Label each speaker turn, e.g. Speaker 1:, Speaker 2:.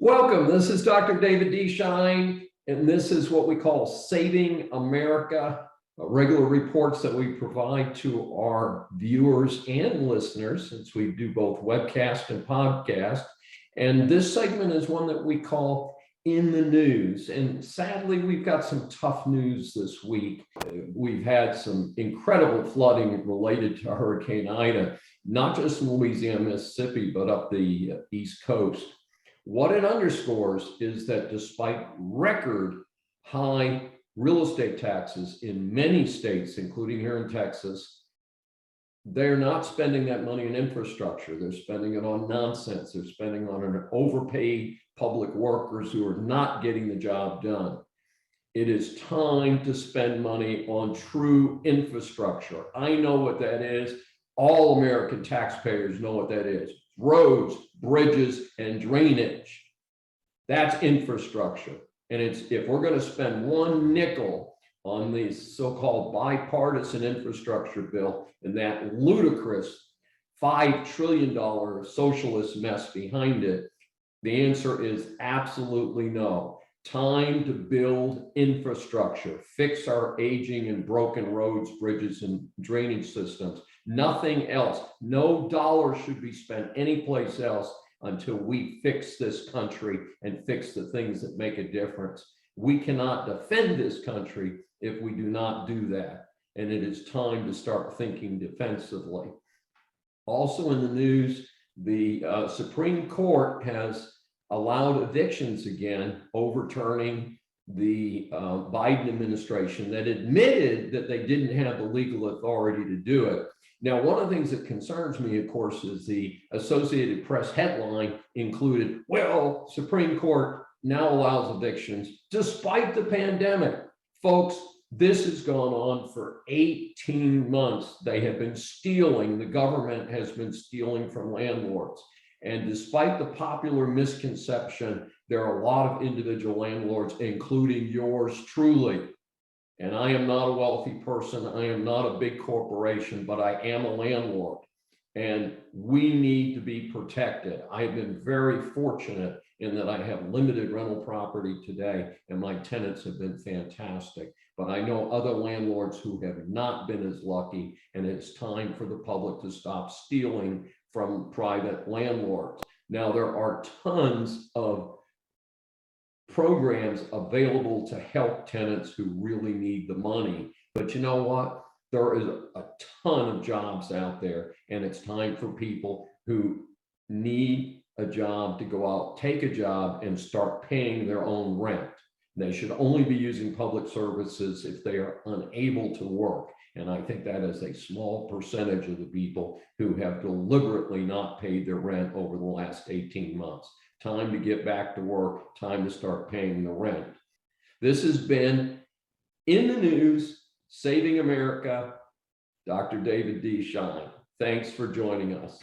Speaker 1: Welcome. This is Dr. David D. Shine, and this is what we call Saving America, regular reports that we provide to our viewers and listeners, since we do both webcast and podcast. And this segment is one that we call In the News. And sadly, we've got some tough news this week. We've had some incredible flooding related to Hurricane Ida, not just in Louisiana, Mississippi, but up the East Coast. What it underscores is that despite record high real estate taxes in many states, including here in Texas, they're not spending that money in infrastructure. They're spending it on nonsense. They're spending on an overpaid public workers who are not getting the job done. It is time to spend money on true infrastructure. I know what that is. All American taxpayers know what that is. Roads, bridges, and drainage. That's infrastructure. And if we're going to spend one nickel on the so-called bipartisan infrastructure bill and that ludicrous $5 trillion socialist mess behind it, the answer is absolutely no. Time to build infrastructure, fix our aging and broken roads, bridges, and drainage systems. Nothing else. No dollar should be spent anyplace else until we fix this country and fix the things that make a difference. We cannot defend this country if we do not do that. And it is time to start thinking defensively. Also in the news, the Supreme Court has allowed evictions again, overturning the Biden administration that admitted that they didn't have the legal authority to do it. Now, one of the things that concerns me, of course, is the Associated Press headline included, well, Supreme Court now allows evictions despite the pandemic. Folks, this has gone on for 18 months. They have been stealing, the government has been stealing from landlords. And despite the popular misconception, there are a lot of individual landlords, including yours truly. And I am not a wealthy person. I am not a big corporation, but I am a landlord. And we need to be protected. I have been very fortunate in that I have limited rental property today, and my tenants have been fantastic. But I know other landlords who have not been as lucky, and it's time for the public to stop stealing from private landlords. Now, there are tons of programs available to help tenants who really need the money. But you know what? There is a ton of jobs out there, and it's time for people who need a job to go out, take a job, and start paying their own rent. They should only be using public services if they are unable to work. And I think that is a small percentage of the people who have deliberately not paid their rent over the last 18 months. Time to get back to work, time to start paying the rent. This has been In the News, Saving America, Dr. David D. Shine. Thanks for joining us.